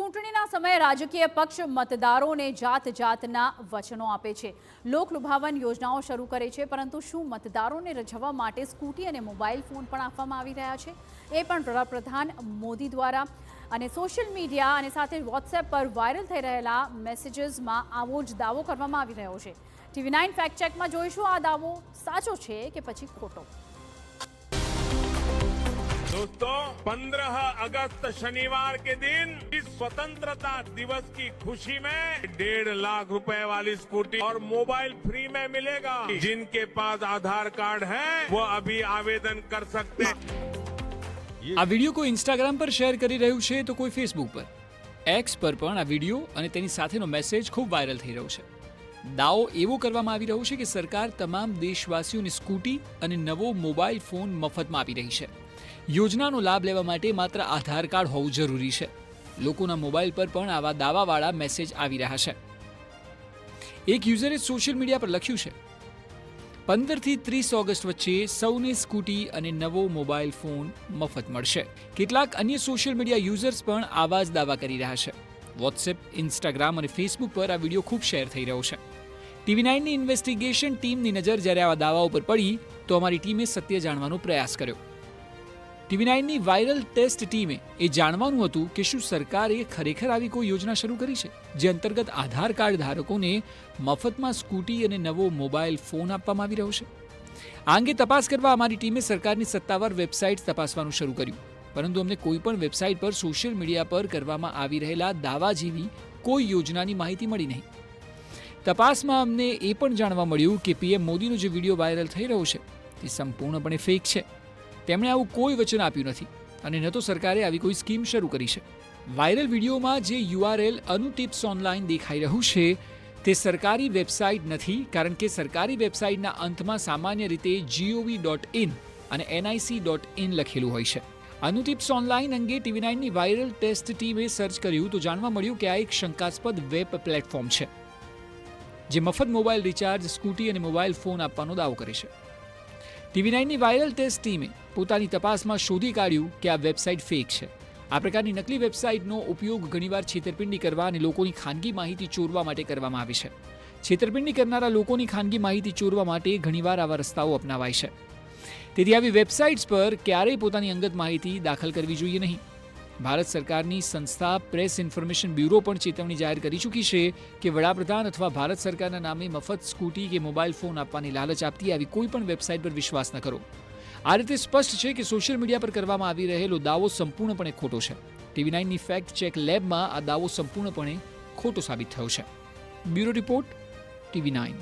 ચૂંટણીના સમયે રાજકીય પક્ષ મતદારોને જાત જાતના વચનો આપે છે, લોકલુભાવન યોજનાઓ શરૂ કરે છે, પરંતુ શું મતદારોને રઝવવા માટે સ્કૂટી અને મોબાઈલ ફોન પણ આપવામાં આવી રહ્યા છે? એ પણ વડાપ્રધાન મોદી દ્વારા અને સોશિયલ મીડિયા અને સાથે વોટ્સએપ પર વાયરલ થઈ રહેલા મેસેજીસમાં આવો જ દાવો કરવામાં આવી રહ્યો છે। TV9 ફેક્ટ ચેકમાં જોઈશું આ દાવો સાચો છે કે પછી ખોટો। दोस्तों 15 अगस्त शनिवार के दिन इस स्वतंत्रता दिवस की खुशी में 1.5 लाख रुपए वाली स्कूटी और मोबाइल फ्री में मिलेगा। जिनके पास आधार कार्ड है वो अभी आवेदन कर सकते हैं। આ વિડિયો કોઈ ઇન્સ્ટાગ્રામ પર શેર કરી રહ્યું છે તો કોઈ ફેસબુક પર। એક્સ પર પણ આ વિડિયો અને તેની સાથેનો મેસેજ ખૂબ વાયરલ થઈ રહ્યો છે। દાવો એવો કરવામાં આવી રહ્યો છે કે સરકાર તમામ દેશવાસીઓને સ્કૂટી અને નવો મોબાઈલ ફોન મફતમાં આપી રહી છે। યોજનાનો લાભ લેવા માટે માત્ર આધાર કાર્ડ હોવું જરૂરી છે। લોકોના મોબાઈલ પર પણ આવા દાવાવાળા મેસેજ આવી રહ્યા છે। એક યુઝરે સોશિયલ મીડિયા પર લખ્યું છે, 15 થી 30 ઓગસ્ટ વચ્ચે સૌને સ્કૂટી અને નવો મોબાઈલ ફોન મફત મળશે। કેટલાક અન્ય સોશિયલ મીડિયા યુઝર્સ પણ આવા જ દાવા કરી રહ્યા છે। વોટ્સએપ, ઇન્સ્ટાગ્રામ અને ફેસબુક પર આ વિડીયો ખૂબ શેર થઈ રહ્યો છે। TV9ની ઇન્વેસ્ટિગેશન ટીમની નજર જ્યારે આવા દાવાઓ પર પડી તો અમારી ટીમે સત્ય જાણવાનો પ્રયાસ કર્યો। TV9ની વાયરલ ટેસ્ટ ટીમે એ જાણવાનું હતું કે શું સરકારે ખરેખર આવી કોઈ યોજના શરૂ કરી છે જે અંતર્ગત આધાર કાર્ડ ધારકોને મફતમાં સ્કૂટી અને નવો મોબાઈલ ફોન આપવામાં આવી રહ્યો છે। આ અંગે તપાસ કરવા અમારી ટીમે સરકારની સત્તાવાર વેબસાઇટ તપાસવાનું શરૂ કર્યું, પરંતુ અમને કોઈ પણ વેબસાઇટ પર સોશિયલ મીડિયા પર કરવામાં આવી રહેલા દાવા જેવી કોઈ યોજનાની માહિતી મળી નહીં। તપાસમાં અમને એ પણ જાણવા મળ્યું કે PM મોદીનો જે વિડીયો વાયરલ થઈ રહ્યો છે તે સંપૂર્ણપણે ફેક છે। તેમણે આવું કોઈ વચન આપ્યું નથી અને ન તો સરકારે આવી કોઈ સ્કીમ શરૂ કરી છે। વાયરલ વિડીયોમાં જે URL અનુટિપ્સ ઓનલાઈન દેખાઈ રહ્યું છે તે સરકારી વેબસાઇટ નથી, કારણ કે સરકારી વેબસાઇટના અંતમાં સામાન્ય રીતે gov.in અને nic.in લખેલું હોય છે। અનુટિપ્સ ઓનલાઈન અંગે TV9ની વાયરલ ટેસ્ટ ટીમે સર્ચ કર્યું તો જાણવા મળ્યું કે આ એક શંકાસ્પદ વેબ પ્લેટફોર્મ છે જે મફત મોબાઈલ રિચાર્જ, સ્કૂટી અને મોબાઈલ ફોન આપવાનો દાવો કરે છે। TV9ની વાયરલ ટેસ્ટ ટીમે પોતાની તપાસમાં શોધી કાઢ્યું કે આ વેબસાઇટ ફેક છે। આ પ્રકારની નકલી વેબસાઇટનો ઉપયોગ ઘણીવાર છેતરપિંડી કરવા અને લોકોની ખાનગી માહિતી ચોરવા માટે કરવામાં આવે છે। છેતરપિંડી કરનારા લોકોની ખાનગી માહિતી ચોરવા માટે ઘણીવાર આવા રસ્તાઓ અપનાવાય છે। તેથી આવી વેબસાઇટ્સ પર ક્યારેય પોતાની અંગત માહિતી દાખલ કરવી જોઈએ નહીં। ભારત સરકારની સંસ્થા પ્રેસ ઇન્ફોર્મેશન બ્યુરો પણ ચેતવણી જાહેર કરી ચૂકી છે કે વડાપ્રધાન અથવા ભારત સરકારના નામે મફત સ્કૂટી કે મોબાઈલ ફોન આપવાની લાલચ આપતી આવી કોઈ પણ વેબસાઇટ પર વિશ્વાસ ન કરો। આ રીતે સ્પષ્ટ છે કે સોશિયલ મીડિયા પર કરવામાં આવી રહેલો દાવો સંપૂર્ણપણે ખોટો છે। TV9ની ફેક્ટ ચેક લેબમાં આ દાવો સંપૂર્ણપણે ખોટો સાબિત થયો છે। Bureau report, TV9।